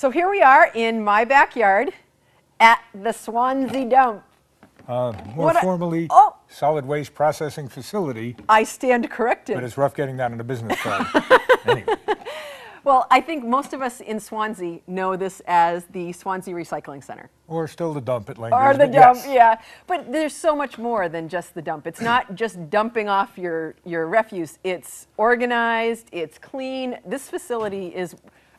So here we are in my backyard at the Swanzey dump. More formally, solid waste processing facility. I stand corrected. But it's rough getting that in a business card. Anyway. Well, I think most of us in Swanzey know this as the Swanzey Recycling Center. Or still the dump at Langers. Or the dump, yes. yeah. But there's so much more than just the dump. It's not just dumping off your refuse. It's organized, it's clean. This facility is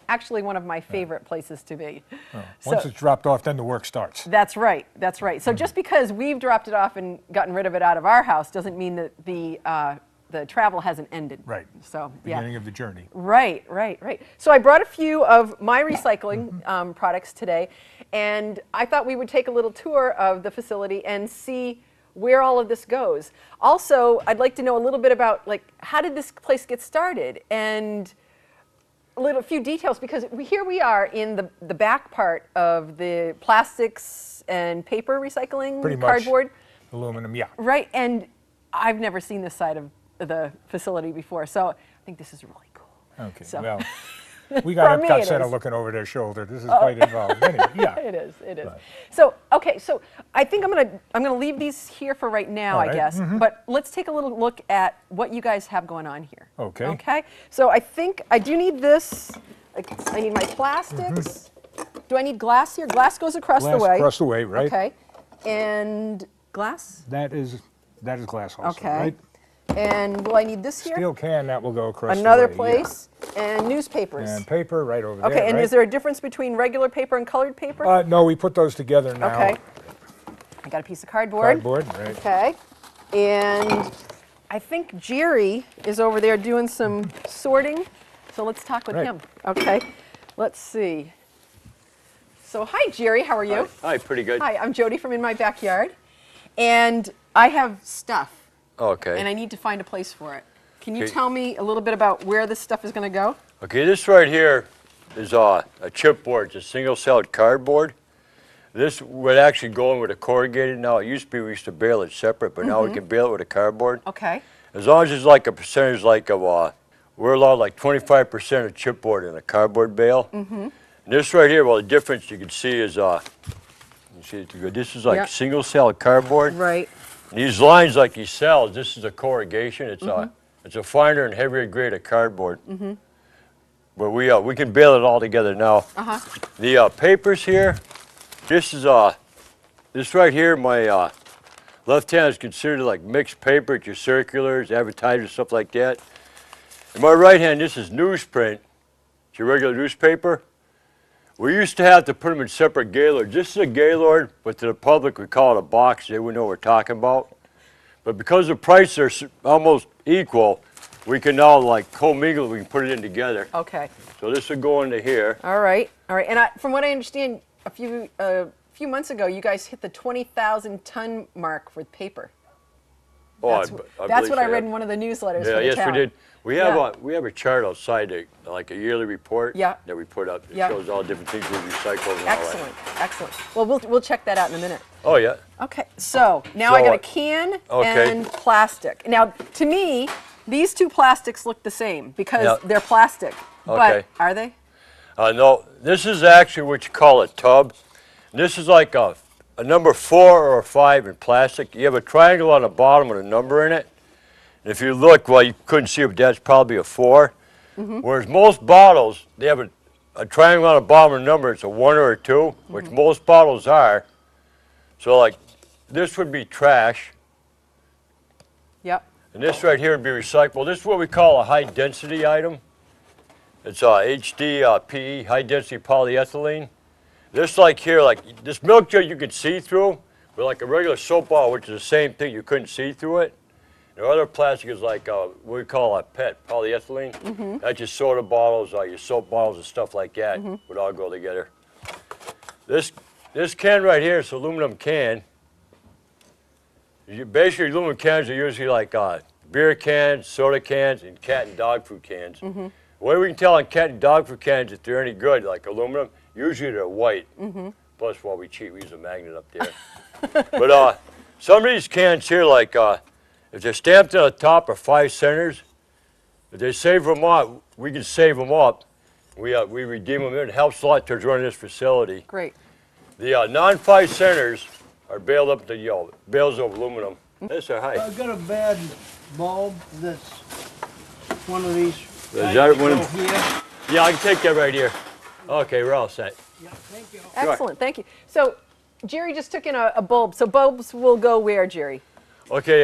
actually one of my favorite places to be. Oh, once it's dropped off, then the work starts. That's right, that's right. So just because we've dropped it off and gotten rid of it out of our house doesn't mean that the travel hasn't ended. Right. So beginning of the journey. Right. So I brought a few of my recycling products today, and I thought we would take a little tour of the facility and see where all of this goes. Also, I'd like to know a little bit about how did this place get started, and a few details, because here we are in the back part of the plastics and paper recycling. Pretty much. Cardboard. Aluminum, yeah. Right, and I've never seen this side of the facility before, so I think this is really cool. Okay, so. well, we got For me, Epcot it Center is. looking over their shoulder. This is quite involved. Anyway, yeah. It is. But. So, okay, so I think I'm gonna leave these here for right now, All I right. guess. But let's take a little look at what you guys have going on here. Okay. Okay. So I think I do need this. I need my plastics. Do I need glass here? Glass goes across the way. Across the way, right? Okay. And glass. That is glass also, Okay. right? And will I need this here? Steel can, that will go across Another the way. place. And newspapers. Yeah. And paper right over there, Okay, and right? is there a difference between regular paper and colored paper? No, we put those together now. Okay. I got a piece of cardboard. Cardboard, right. Okay. And I think Jerry is over there doing some sorting. So let's talk with Right. him. Okay. Let's see. So hi, Jerry. How are you? Hi, pretty good. Hi, I'm Jody from In My Backyard. And I have stuff. Okay. And I need to find a place for it. Can you Okay. tell me a little bit about where this stuff is going to go? Okay, this right here is a chipboard. It's a single-celled cardboard. This would actually go in with a corrugated. Now, it used to be we used to bale it separate, but now we can bale it with a cardboard. Okay. As long as there's like a percentage we're allowed like 25% of chipboard in a cardboard bale. And this right here, well, the difference you can see is, you see it too good. This is like Yep. single-celled cardboard. Right. These lines like he sells, this is a corrugation. It's a finer and heavier grade of cardboard. But we can bale it all together now. The papers here, this right here, my left hand is considered like mixed paper. It's your circulars, advertisements, stuff like that. In my right hand, this is newsprint. It's your regular newspaper. We used to have to put them in separate gaylords. This is a gaylord, but to the public we call it a box. They wouldn't know what we're talking about. But because the prices are almost equal, we can now like commingle it. We can put it in together. Okay. So this would go into here. All right. And from what I understand, a few months ago, you guys hit the 20,000 ton mark with paper. Oh, That's what I so, read in one of the newsletters. Yeah, for the yes, town. we did. We have a chart outside, like a yearly report Yeah. that we put up. It Yeah. shows all different things we recycle and all Excellent, excellent. Well, we'll check that out in a minute. that. Oh, yeah. Okay, so now I So, got a can okay. and plastic. Now, to me, these two plastics look the same because Yeah. they're plastic. Okay. But are they? No, this is actually what you call a tub. This is like a number 4 or a 5 in plastic. You have a triangle on the bottom with a number in it. And if you look, well, you couldn't see it, but that's probably a 4. Whereas most bottles, they have a triangle on the bottom with a number. It's a 1 or a 2, which most bottles are. So like this would be trash. Yep. And this right here would be recyclable. This is what we call a high density item. It's HDPE, high density polyethylene. This like here, like this milk jug you could see through, but like a regular soap bottle, which is the same thing, you couldn't see through it. The other plastic is like what we call a PET, polyethylene. That's your soda bottles, your soap bottles and stuff like that would all go together. This can right here is an aluminum can. Basically, aluminum cans are usually like beer cans, soda cans, and cat and dog food cans. The way we can tell on cat and dog food cans if they're any good, like aluminum, usually they're white. Plus, while we cheat, we use a magnet up there. But some of these cans here, like if they're stamped on the top are 5 centers, if they save them up, we can save them up. we redeem them. It helps a lot towards running this facility. Great. The non-5 centers are baled up to bales of aluminum. That's a height. I've got a bad bulb that's one of these. Is that one? Here. Yeah, I can take that right here. Okay, we're all set. Yeah, thank you. Excellent. Thank you. So Jerry just took in a bulb. So bulbs will go where, Jerry? Okay,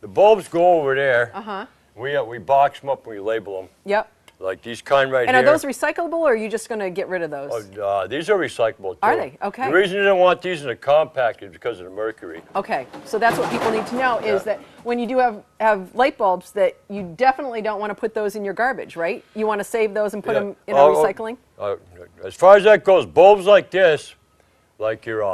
the bulbs go over there. Uh-huh. We box them up and we label them. Yep. Like these kind right And here. are those recyclable, or are you just going to get rid of those? These are recyclable too. Are they? Okay. The reason you don't want these in a compact is because of the mercury. Okay, so that's what people need to know is that when you do have light bulbs, that you definitely don't want to put those in your garbage, right? You want to save those and put them in a recycling? As far as that goes, bulbs like this, like your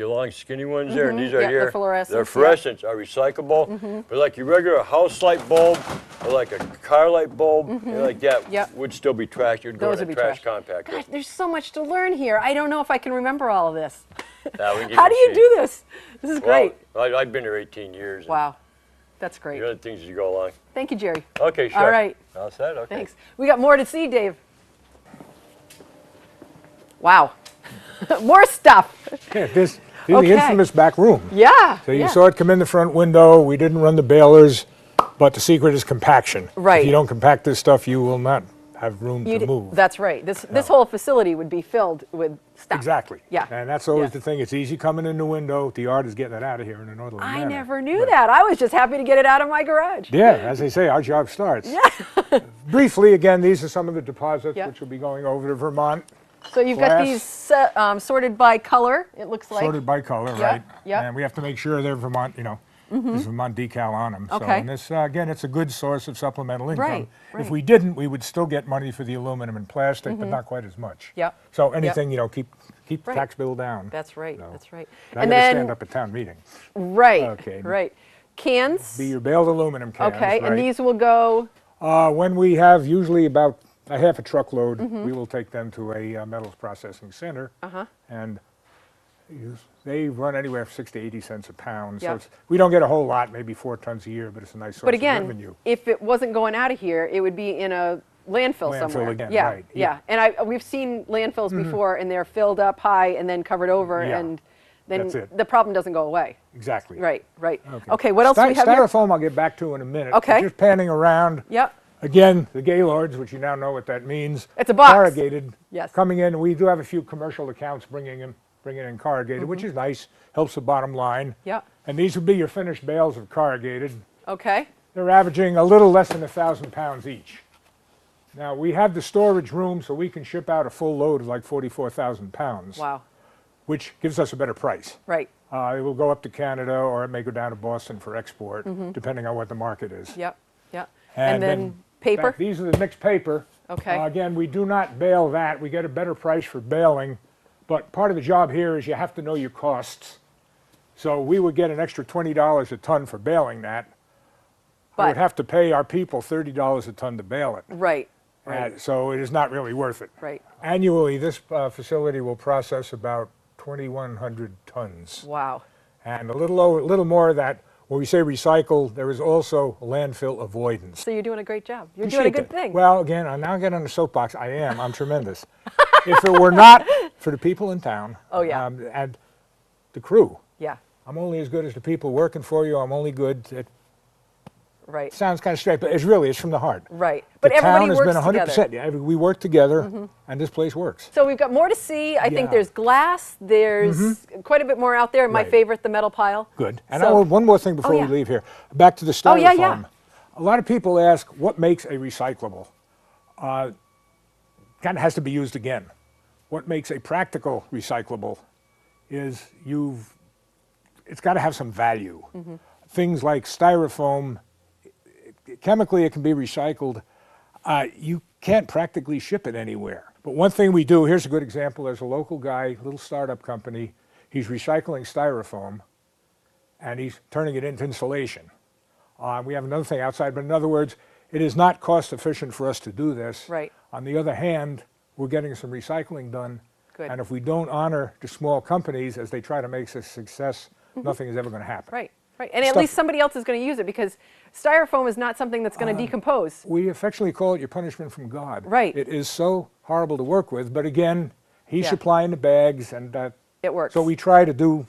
long skinny ones there, and these are Yeah, here. the fluorescents, They're fluorescents, are recyclable. But like your regular house light bulb or like a car light bulb, like that would still be trash. You'd go Those in would a be trash trash. compactor. Gosh, there's so much to learn here. I don't know if I can remember all of this. Yeah, we can give How do you a do this? This is great. Well, I've been here 18 years. Wow, that's great. The other things as you go along. Thank you, Jerry. Okay, sure. All right. All set? Okay. Thanks. We got more to see, Dave. Wow. More stuff. Yeah, this is Okay. the infamous back room. Yeah. So you yeah. saw it come in the front window. We didn't run the balers, but the secret is compaction. Right. If you don't compact this stuff, you will not have room to move. That's right. This whole facility would be filled with stuff. Exactly. Yeah. And that's always Yeah. the thing. It's easy coming in the window. The art is getting it out of here in an orderly I manner. never knew that. I was just happy to get it out of my garage. Yeah, as they say, our job starts. Yeah. Briefly, again, these are some of the deposits Yeah. which will be going over to Vermont, So you've got Glass. these sorted by color, it looks like. sorted by color, Yeah, right? yeah. And we have to make sure they're Vermont, there's Vermont decal on them. So, Okay. and this, again, it's a good source of supplemental income. Right, right. If we didn't, we would still get money for the aluminum and plastic, but not quite as much. Yep. So anything, keep the Right. tax bill down. That's right. No. That's right. Not And gonna then stand up at town meeting. right. Okay. Right. Cans. Be your baled aluminum cans. Okay. right? And these will go. When we have usually about a half a truckload, Mm-hmm. we will take them to a metals processing center. And they run anywhere from 6 to 80 cents a pound. So Yep. we don't get a whole lot, maybe 4 tons a year, but it's a nice source But of again, revenue. if it wasn't going out of here, it would be in a landfill somewhere. again, yeah. right, Yeah. yeah. And we've seen landfills before, and they're filled up high and then covered over, Yeah. and then That's it. the problem doesn't go away. Exactly. Right. Right. Okay. What else do we have here? Styrofoam I'll get back to in a minute. Okay. Just panning around. Yep. Again, the Gaylords, which you now know what that means. It's a box. Corrugated. Yes. Coming in. We do have a few commercial accounts bringing in corrugated, which is nice. Helps the bottom line. Yep. And these would be your finished bales of corrugated. Okay. They're averaging a little less than 1,000 pounds each. Now, we have the storage room, so we can ship out a full load of like 44,000 pounds, Wow. which gives us a better price. Right. It will go up to Canada, or it may go down to Boston for export, depending on what the market is. Yep. Yep. And then paper. back, these are the mixed paper. Okay. Again, we do not bale that. We get a better price for baling, but part of the job here is you have to know your costs. So we would get an extra $20 a ton for baling that. We would But have to pay our people $30 a ton to bale it. right. Right. So it is not really worth it. Right. Annually, this facility will process about 2,100 tons. Wow. And a little more of that, when we say recycle, there is also landfill avoidance. So you're doing a great job. You're doing a good thing. Well, again, I'm now getting on the soapbox. I'm tremendous. If it were not for the people in town Oh, yeah. And the crew, Yeah. I'm only as good as the people working for you. I'm only good. It Right. sounds kind of straight, but it's from the heart. Right. But The everybody town has works been 100%. together. Yeah, we work together, and this place works. So we've got more to see. I think Yeah. there's glass. There's quite a bit more out there. My Right. favorite, the metal pile. Good. And So- one more thing before yeah. we leave here. Back to the styrofoam. Oh, yeah, yeah. A lot of people ask, what makes a recyclable? Kind of has to be used again. What makes a practical recyclable is it's got to have some value. Things like styrofoam, chemically it can be recycled. You can't practically ship it anywhere. But one thing we do, here's a good example. There's a local guy, little startup company. He's recycling styrofoam, and he's turning it into insulation. We have another thing outside, but in other words, it is not cost efficient for us to do this. Right. On the other hand, we're getting some recycling done. Good. And if we don't honor the small companies as they try to make this a success, nothing is ever going to happen. Right. Right, and at stuff- least somebody else is going to use it because styrofoam is not something that's going to decompose. We affectionately call it your punishment from God. Right. It is so horrible to work with, but again, he's Yeah. supplying the bags, and It works. so we try to do,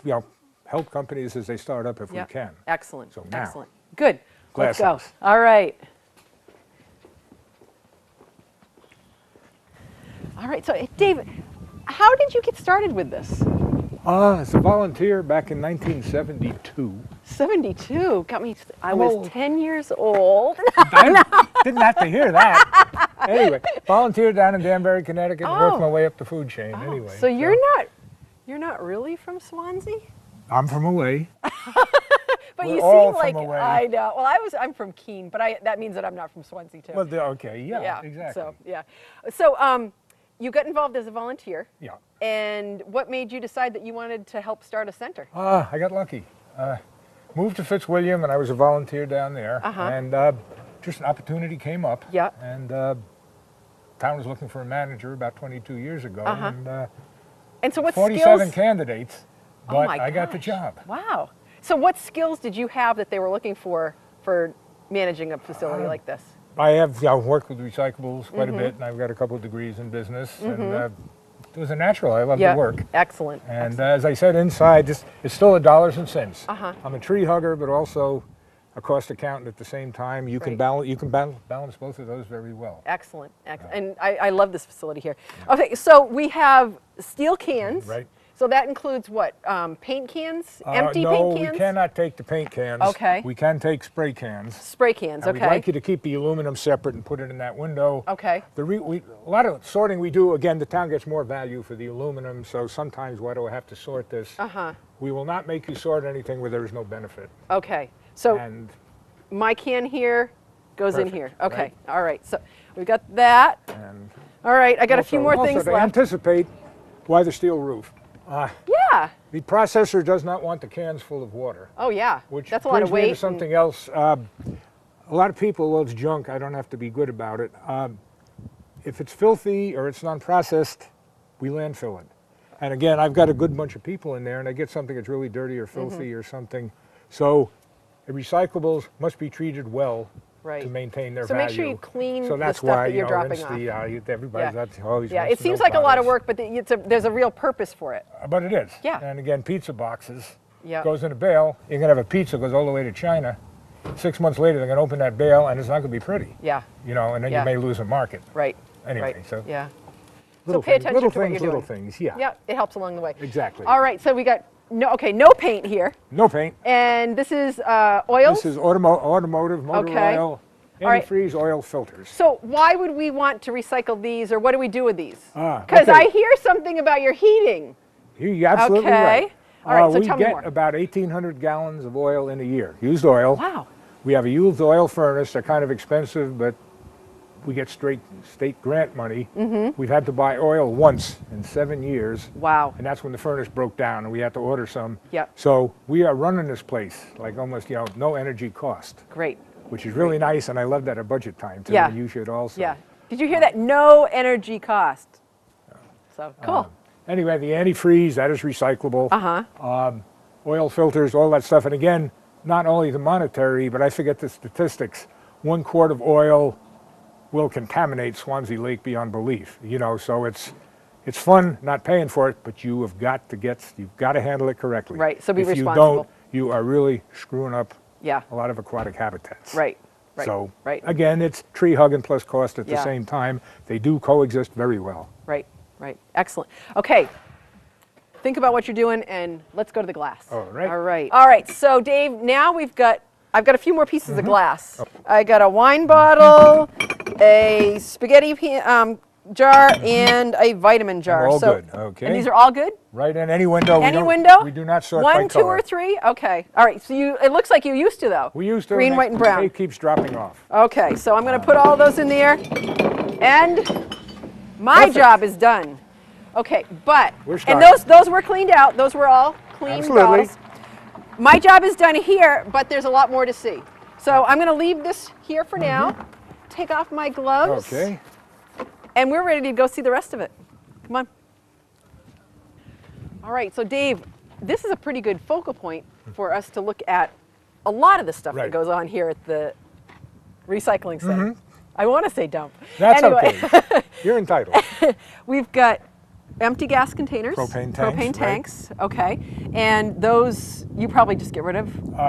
help companies as they start up if Yep. we can. Excellent. So now, Excellent. Good. Let's glass go. house. All right. All right. So, Dave, how did you get started with this? As a volunteer back in 1972. 72 got me. I I'm was old. 10 years old. I didn't have to hear that. Anyway, volunteered down in Danbury, Connecticut, and worked Oh. my way up the food chain. Oh, Anyway, so you're not really from Swansea? I'm from away. But We're you all seem from like away. I know. Well, I'm from Keene, but that means that I'm not from Swansea too. Well, okay, yeah, exactly. So yeah. So you got involved as a volunteer. Yeah. And what made you decide that you wanted to help start a center? I got lucky. Moved to Fitzwilliam, and I was a volunteer down there. And just an opportunity came up. Yeah. And town was looking for a manager about 22 years ago. And so what 47 skills? candidates, Oh but my I got the gosh. job. Wow. So what skills did you have that they were looking for managing a facility like this? I have worked with recyclables quite a bit, and I've got a couple of degrees in business. And it was a natural. I love the work. Excellent. And as I said, inside, it's still a dollars and cents. I'm a tree hugger, but also a cost accountant at the same time. You can balance both of those very well. Excellent. And I love this facility here. Okay, so we have steel cans. Right. So that includes what? Paint cans? Empty no, paint cans? we cannot take the paint cans. Okay. We can take spray cans. Spray cans, And okay. we'd like you to keep the aluminum separate and put it in that window. Okay. A lot of sorting we do, again, the town gets more value for the aluminum, so sometimes why do I have to sort this? We will not make you sort anything where there is no benefit. Okay. So And my can here goes in Perfect, here. Okay. right. All right. So we've got that. and All right. I got a few more also things to left. anticipate why the steel roof. Yeah. The processor does not want the cans full of water, Oh, yeah. which That's a lot brings of me weight. to something else. A lot of people, well, it's junk. I don't have to be good about it. If it's filthy or it's non-processed, we landfill it. And again, I've got a good bunch of people in there, and I get something that's really dirty or filthy or something. So the recyclables must be treated well Right. to maintain their So value. make sure you clean so the that's stuff why, that you're dropping rinse off. everybody's that's always Yeah, rinse it the seems milk like a lot of bottles. work, but there's a real purpose for it. But it is. Yeah. And again, pizza boxes Yeah. goes in a bale. You're gonna have a pizza goes all the way to China. 6 months later, they're gonna open that bale, and it's not gonna be pretty. Yeah. And then Yeah. you may lose a market. Right. Anyway, right. so Yeah. little pay things, attention little to what things, you're little doing. things. Yeah. Yeah. It helps along the way. Exactly. All right. So we got no paint here, No paint. and this is oils. This is automotive motor Okay. oil, All right. antifreeze oil filters. So why would we want to recycle these, or what do we do with these? Ah, Because okay. I hear something about your heating. You're absolutely Okay. right. All right, so we tell me get more. about 1,800 gallons of oil in a year, used oil. Wow. We have a used oil furnace. They're kind of expensive, but we get straight state grant money. We've had to buy oil once in 7 years, Wow. and that's when the furnace broke down and we had to order some. Yep. So we are running this place like almost, no energy cost, Great. which is really nice, and I love that at budget time too. Yeah. And you should also. Yeah. Did you hear that? No energy cost. So cool. Anyway, the antifreeze, that is recyclable. Oil filters, all that stuff. And again, not only the monetary, but I forget the statistics. 1 quart of oil will contaminate Swanzey Lake beyond belief. So it's fun not paying for it, but you've got to handle it correctly. Right, so be if responsible. you don't, you are really screwing up Yeah. a lot of aquatic habitats. Right. Right. So Right. again, it's tree hugging plus cost at the Yeah. same time. They do coexist very well. Right. Right. Excellent. Okay. Think about what you're doing, and let's go to the glass. All right. All right. All right. So, Dave, now I've got a few more pieces Mm-hmm. of glass. Oh. I got a wine bottle, a spaghetti jar, and a vitamin jar. all so, good, okay. And these are all good? Right in any window. Any window? We do not sort by 1, 2, color. or 3? Okay. All right. So it looks like you used to, though. We used to. Green, white, and brown. It keeps dropping off. Okay. So I'm going to put all those in there, and my Perfect. job is done. Okay, but We're and starting. those were cleaned out. Those were all clean Absolutely. bottles. My job is done here, but there's a lot more to see. So I'm going to leave this here for now. Take off my gloves. Okay. And we're ready to go see the rest of it. Come on. All right, so Dave, this is a pretty good focal point for us to look at a lot of the stuff that Right. goes on here at the recycling center. I want to say dump. That's anyway, okay. You're entitled. we've got empty gas containers. Propane tanks, right. tanks, okay. And those you probably just get rid of?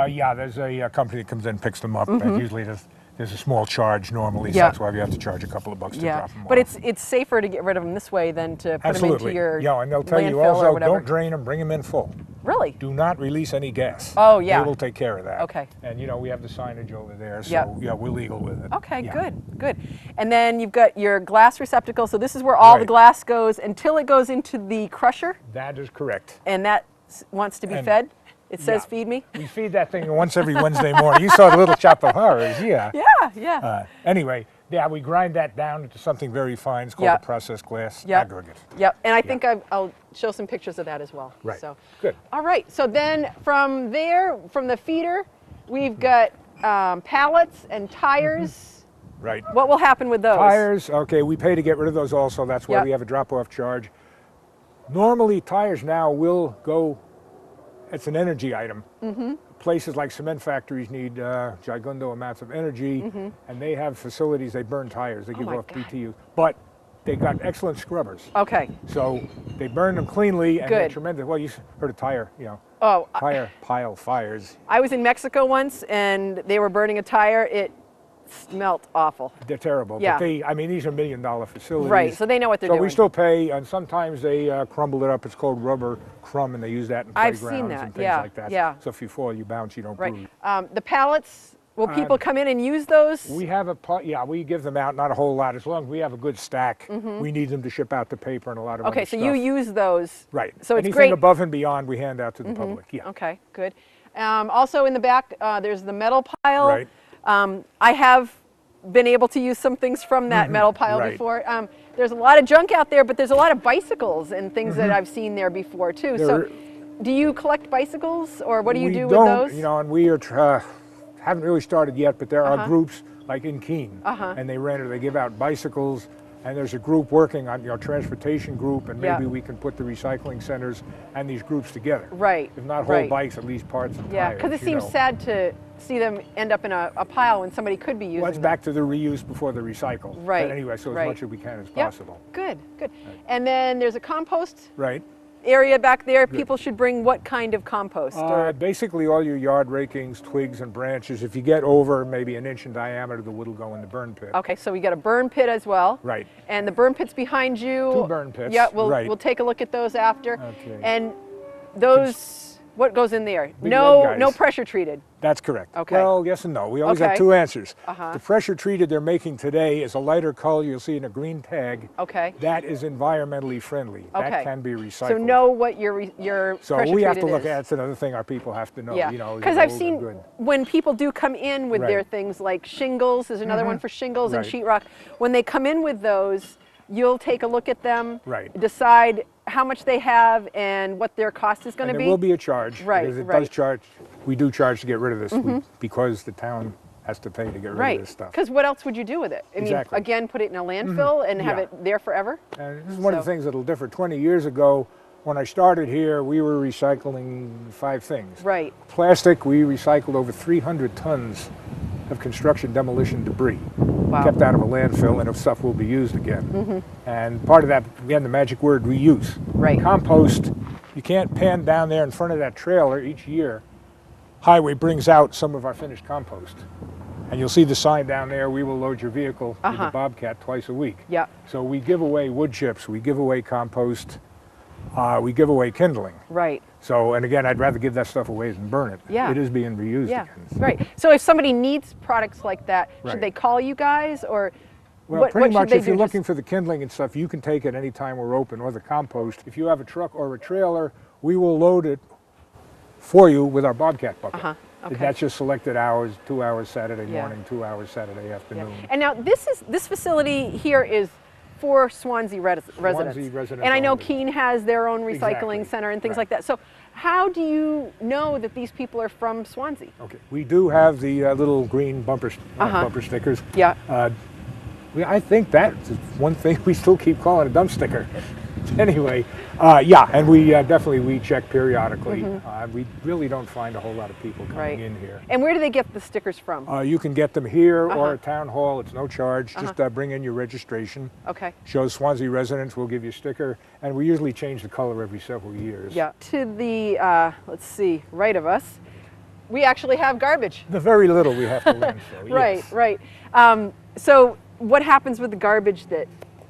Yeah, there's a company that comes in and picks them up. And usually there's a small charge normally, so Yeah. that's why we have to charge a couple of bucks to drop them off. But it's safer to get rid of them this way than to put them into your Yeah, and they'll tell you landfill or also, whatever. don't drain them, bring them in full. Really? Do not release any gas. Oh, yeah. They will take care of that. Okay. And you know, we have the signage over there, so Yep. yeah, we're legal with it. Okay, Yeah. good. And then you've got your glass receptacle. So this is where all the Right. glass goes until it goes into the crusher, That is correct. and that wants to be And- fed. It says Yeah. feed me. We feed that thing once every Wednesday morning. You saw the little chop of horrors, yeah. Yeah. Anyway, yeah, we grind that down into something very fine. It's called Yeah. a processed glass Yeah. aggregate. Yep. And I think I'll show some pictures of that as well. Right. So. Good. All right. So then from there, from the feeder, we've got pallets and tires. Right. What will happen with those? Tires, okay, we pay to get rid of those also. That's why Yep. we have a drop-off charge. Normally, tires now will go, it's an energy item. Places like cement factories need gigundo amounts of energy, and they have facilities, they burn tires, they give my off God. BTU. But they got excellent scrubbers. Okay. So they burn them cleanly, and they're Good. tremendous. Well, you heard of tire, Oh, tire pile fires. I was in Mexico once, and they were burning a tire. It smelt awful. They're terrible. Yeah. But I mean, these are $1 million facilities. Right. So they know what they're So doing. we still pay, and sometimes they crumble it up. It's called rubber crumb, and they use that in I've playgrounds seen that, and things yeah, like that. yeah. So if you fall, you bounce, you don't Right. bruise. The pallets. Will people come in and use those? We have we give them out, not a whole lot. As long as we have a good stack, we need them to ship out to paper and a lot of Okay, other so stuff. you use those. Right. So it's Anything great. above and beyond, we hand out to the public. Yeah. Okay, good. Also in the back, there's the metal pile. Right. I have been able to use some things from that metal pile Right. before. There's a lot of junk out there, but there's a lot of bicycles and things that I've seen there before too. So, There- do you collect bicycles, or what do you we do don't, with those? and we are haven't really started yet, but there are groups like in Keene, and they give out bicycles, and there's a group working on, transportation group, and Yeah. maybe we can put the recycling centers and these groups together. Right. If not whole right. bikes, at least parts and Yeah, tires. because it seems sad to see them end up in a pile when somebody could be using Well, it's them. back to the reuse before the recycle. Right, But anyway, so as right. much as we can as Yep. possible. Good. And then there's a compost Right. area back there. People should bring what kind of compost? Basically all your yard rakings, twigs and branches. If you get over maybe an inch in diameter, the wood will go in the burn pit. Okay, so we got a burn pit as well. Right. And the burn pit's behind you. 2 burn pits, Yeah, we'll right. we'll take a look at those after. Okay. And those, what goes in there? Big No, red no guys. pressure treated. That's correct. Okay. Well, yes and no. We always Okay. have 2 answers. Uh-huh. The pressure treated they're making today is a lighter color. You'll see in a green tag. Okay. That is environmentally friendly. Okay. That can be recycled. So know what your So pressure we have to treated look is. at. That's another thing our people have to know. Yeah, is because I've those are seen good. when people do come in with their Right. things like shingles, there's another one for shingles and Right. sheetrock. When they come in with those, you'll take a look at them, Right. decide how much they have and what their cost is going to And be. there will be a charge. Right, Because it right. does charge. We do charge to get rid of this because the town has to pay to get rid Right, of this stuff. because what else would you do with it? I Exactly. mean, again, put it in a landfill and have Yeah. it there forever? And this is one of So- the things that'll differ. 20 years ago, when I started here, we were recycling 5 things. Right. Plastic, we recycled over 300 tons of construction demolition debris. Wow. Kept out of a landfill, and if stuff will be used again. And part of that, again, the magic word, reuse. Right. Compost, you can't pan down there in front of that trailer each year. Highway brings out some of our finished compost. And you'll see the sign down there, we will load your vehicle with a Bobcat twice a week. Yeah. So we give away wood chips, we give away compost, we give away kindling. Right. So, and again, I'd rather give that stuff away than burn it. Yeah. It is being reused Yeah. again. Right. So if somebody needs products like that, Right. should they call you guys or Well, what pretty should much they if you're do? looking for the kindling and stuff, you can take it any time we're open, or the compost. If you have a truck or a trailer, we will load it for you with our Bobcat bucket. Okay. That's just selected hours, 2 hours Saturday Yeah. morning, 2 hours Saturday Yeah. afternoon. And now this facility here is for Swanzey residents. residents And I know only. Keene has their own recycling Exactly. center and things Right. like that. So how do you know that these people are from Swanzey? Okay, we do have the little green bumper stickers. Yeah. I think that's one thing we still keep calling a dump sticker. Anyway, yeah, and we definitely we check periodically. We really don't find a whole lot of people coming Right. in here. And where do they get the stickers from? You can get them here or at Town Hall. It's no charge. Just bring in your registration. Okay. Shows Swanzey residents. We'll give you a sticker, and we usually change the color every several years. Yeah. To the, let's see, right of us, we actually have garbage. The very little we have to landfill. Right, yes. right. So what happens with the garbage that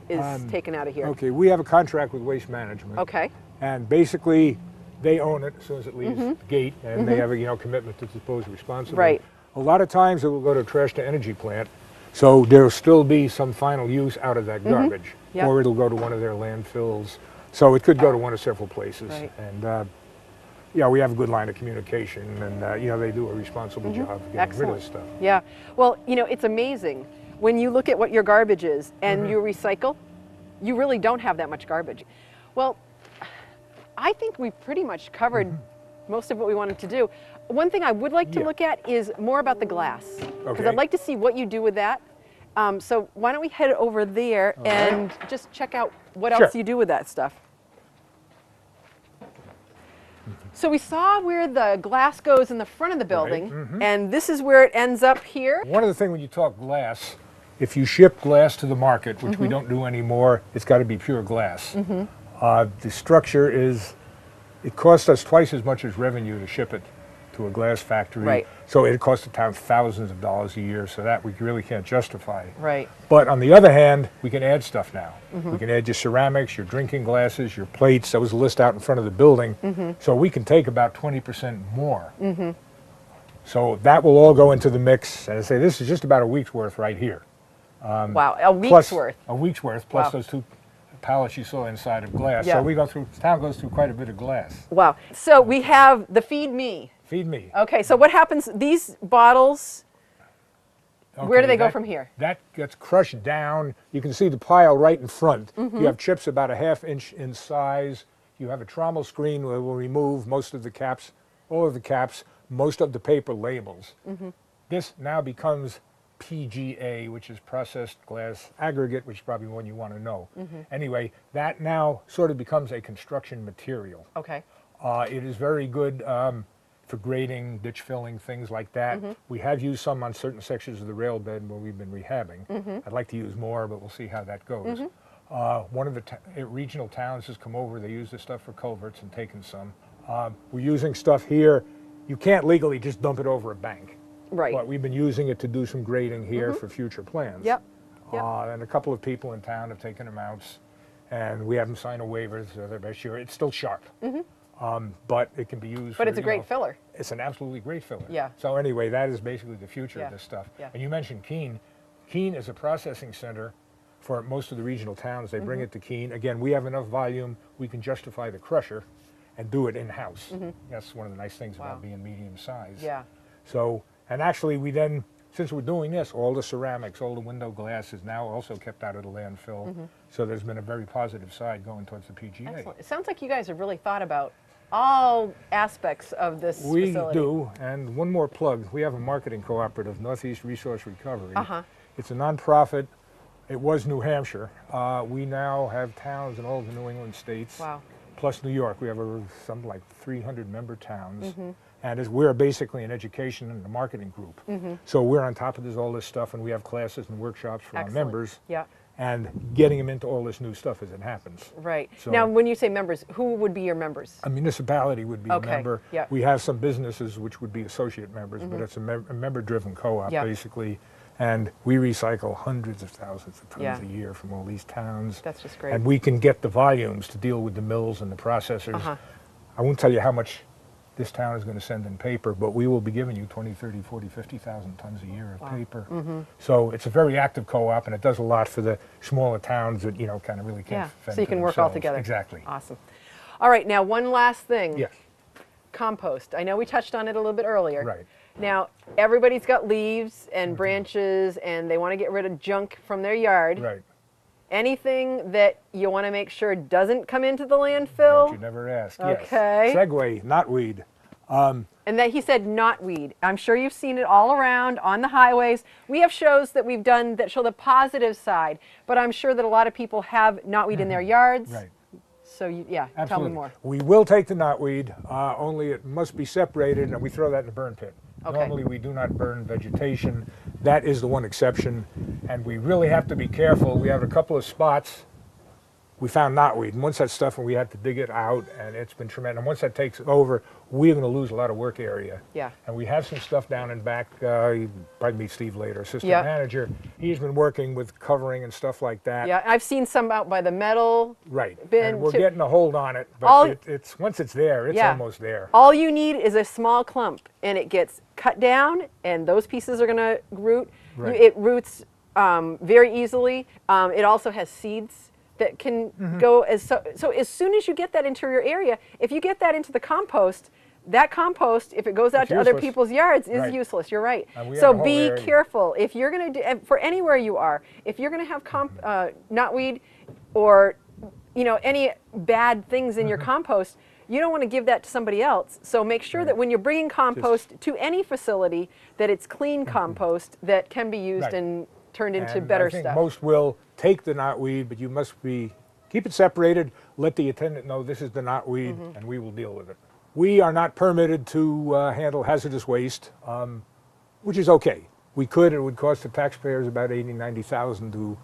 is taken out of here? Okay, we have a contract with Waste Management. Okay. And basically, they own it as soon as it leaves the gate, and they have a commitment to dispose responsibly. Right. A lot of times it will go to a trash to energy plant, so there'll still be some final use out of that garbage, Yep. or it'll go to one of their landfills. So it could go to one of several places. Right. And yeah, we have a good line of communication, and they do a responsible job of getting rid of this stuff. Yeah. Well, it's amazing. When you look at what your garbage is and you recycle, you really don't have that much garbage. Well, I think we've pretty much covered most of what we wanted to do. One thing I would like to look at is more about the glass, because Okay. I'd like to see what you do with that. So why don't we head over there and just check out what Sure. else you do with that stuff. So we saw where the glass goes in the front of the building, and this is where it ends up here. One of the things when you talk glass, if you ship glass to the market, which we don't do anymore, it's got to be pure glass. The structure it costs us twice as much as revenue to ship it to a glass factory. Right. So it costs the town thousands of dollars a year, so that we really can't justify. Right. But on the other hand, we can add stuff now. We can add your ceramics, your drinking glasses, your plates. That was a list out in front of the building. So we can take about 20% more. So that will all go into the mix. And I say this is just about a week's worth right here. Wow, a week's Plus- worth. A week's worth, plus Wow. those 2 pallets you saw inside of glass. Yeah. So the town goes through quite a bit of glass. Wow. So we have the Feed Me. Feed me. Okay, so what happens, these bottles, where do Okay, they go that- from here? That gets crushed down. You can see the pile right in front. You have chips about a ½ inch in size. You have a trommel screen where we'll remove most of the caps, all of the caps, most of the paper labels. This now becomes PGA, which is processed glass aggregate, which is probably one you want to know. Anyway, that now sort of becomes a construction material. Okay. It is very good for grading, ditch filling, things like that. We have used some on certain sections of the rail bed where we've been rehabbing. I'd like to use more, but we'll see how that goes. One of the regional towns has come over. They use this stuff for culverts and taken some. We're using stuff here. You can't legally just dump it over a bank. Right. But we've been using it to do some grading here for future plans. Yep. Yep. And a couple of people in town have taken them out, and we haven't signed a waiver, so they're sure it's still sharp. But it can be used. But for, it's a great filler. It's an absolutely great filler. Yeah. So anyway, that is basically the future Yeah. of this stuff. Yeah. And you mentioned Keene. Keene is a processing center for most of the regional towns. They bring it to Keene. Again, we have enough volume. We can justify the crusher and do it in-house. That's one of the nice things Wow. about being medium size. Yeah. So, and actually we then, since we're doing this, all the ceramics, all the window glass is now also kept out of the landfill. So there's been a very positive side going towards the PGA. Excellent. It sounds like you guys have really thought about all aspects of this We facility. do, and one more plug. We have a marketing cooperative, Northeast Resource Recovery. It's a nonprofit. It was New Hampshire. We now have towns in all the New England states. Wow. Plus New York. We have something like 300 member towns. And we're basically an education and a marketing group. So we're on top of all this stuff, and we have classes and workshops for Excellent. our members. Yeah. And getting them into all this new stuff as it happens. Right. So- Now, when you say members, who would be your members? A municipality would be Okay, a member. yeah. We have some businesses which would be associate members, but it's a member-driven co-op Yeah. basically. And we recycle hundreds of thousands of tons Yeah. a year from all these towns. That's just great. And we can get the volumes to deal with the mills and the processors. I won't tell you how much this town is going to send in paper, but we will be giving you 20, 30, 40, 50,000 tons a year of paper. So it's a very active co-op, and it does a lot for the smaller towns that, kind of really can't Yeah. fend So you for can work all themselves. together. Exactly. Awesome. All right. Now, one last thing. Yes. Compost. I know we touched on it a little bit earlier. Right. Now, everybody's got leaves and branches, and they want to get rid of junk from their yard. Right. Anything that you want to make sure doesn't come into the landfill? Don't you never ask. Okay. Yes. Segue, knotweed. And that he said knotweed. I'm sure you've seen it all around on the highways. We have shows that we've done that show the positive side, but I'm sure that a lot of people have knotweed in their yards. Right. So yeah, tell me Absolutely. more. We will take the knotweed, only it must be separated, and we throw that in the burn pit. Okay. Normally we do not burn vegetation. That is the one exception, and we really have to be careful. We have a couple of spots we found knotweed, and once that stuff, and we had to dig it out, and it's been tremendous. And once that takes over, we're going to lose a lot of work area. Yeah. And we have some stuff down in back. You probably meet Steve later, assistant Yeah. manager. He's been working with covering and stuff like that. Yeah, I've seen some out by the metal. Right. bin And we're to- getting a hold on it, but All- it's once it's there, it's Yeah. almost there. All you need is a small clump, and it gets cut down, and those pieces are going to root. Right. It roots very easily. It also has seeds that can Mm-hmm. go so as soon as you get that interior area, if you get that into the compost, that compost, if it goes out It's to other useless. people's yards, is Right. useless. You're right. And we have So a whole be area. careful if you're going to do for anywhere you are. If you're going to have knotweed or any bad things in your Mm-hmm. compost, you don't want to give that to somebody else. So make sure that when you're bringing compost to any facility, that it's clean compost that can be used Mm-hmm. Right. and turned into And better I think stuff. most will take the knotweed, but you must keep it separated. Let the attendant know this is the knotweed, Mm-hmm. and we will deal with it. We are not permitted to handle hazardous waste, which is okay. We could. It would cost the taxpayers about $80,000-$90,000 to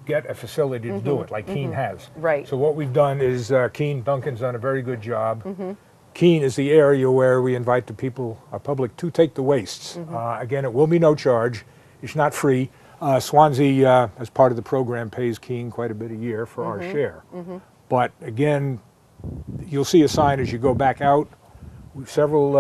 get a facility to do it, like Keene has. Mm-hmm. Right. So what we've done is Duncan's done a very good job. Mm-hmm. Keene is the area where we invite the people, our public, to take the wastes. Mm-hmm. Again, it will be no charge. It's not free. Swanzey, as part of the program, pays Keene quite a bit a year for our share. But again, you'll see a sign as you go back out. We've several,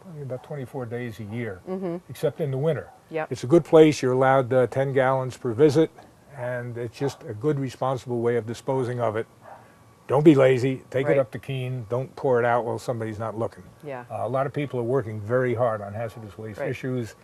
probably about 24 days a year, except in the winter. Yep. It's a good place. You're allowed 10 gallons per visit, and it's just a good, responsible way of disposing of it. Don't be lazy. Take Right. it up to Keene. Don't pour it out while somebody's not looking. Yeah. A lot of people are working very hard on hazardous waste Right. issues.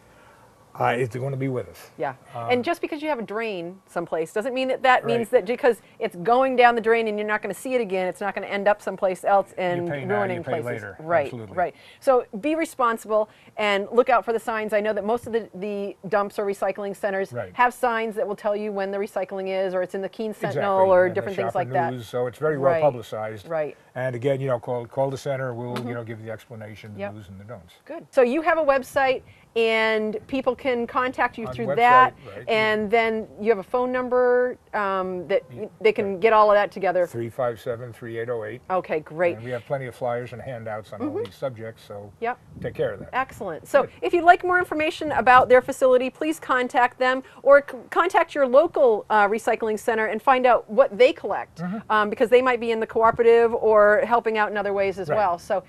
It's going to be with us. Yeah, and just because you have a drain someplace doesn't mean that means that because it's going down the drain and you're not going to see it again, it's not going to end up someplace else and pay now, ruining you pay places. later. Right, Absolutely. right. So be responsible and look out for the signs. I know that most of the dumps or recycling centers Right. have signs that will tell you when the recycling is, or it's in the Keene Sentinel Exactly. or And the different things Shopper like that. News, so it's very well Right. publicized. Right. And again, call the center. We'll give you the explanation, the Yep. do's and the don'ts. Good. So you have a website, and people can contact you On through website, that, right. and then you have a phone number that they can get all of that together. 357-3808. Okay, great. And we have plenty of flyers and handouts on all these subjects, so Yep. take care of that. Excellent. So if you'd like more information about their facility, please contact them or contact your local recycling center and find out what they collect because they might be in the cooperative or helping out in other ways as Right. well. So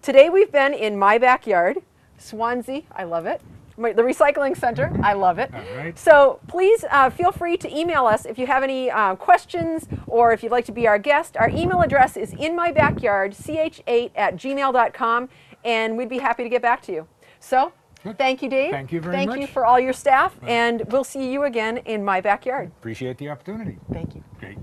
today we've been in my backyard, Swanzey, I love it. The recycling center, I love it. All right. So please feel free to email us if you have any questions or if you'd like to be our guest. Our email address is inmybackyard ch8@gmail.com, and we'd be happy to get back to you. So thank you, Dave. Thank you very Thank you much. for all your staff, and we'll see you again in my backyard. Appreciate the opportunity. Thank you. Great.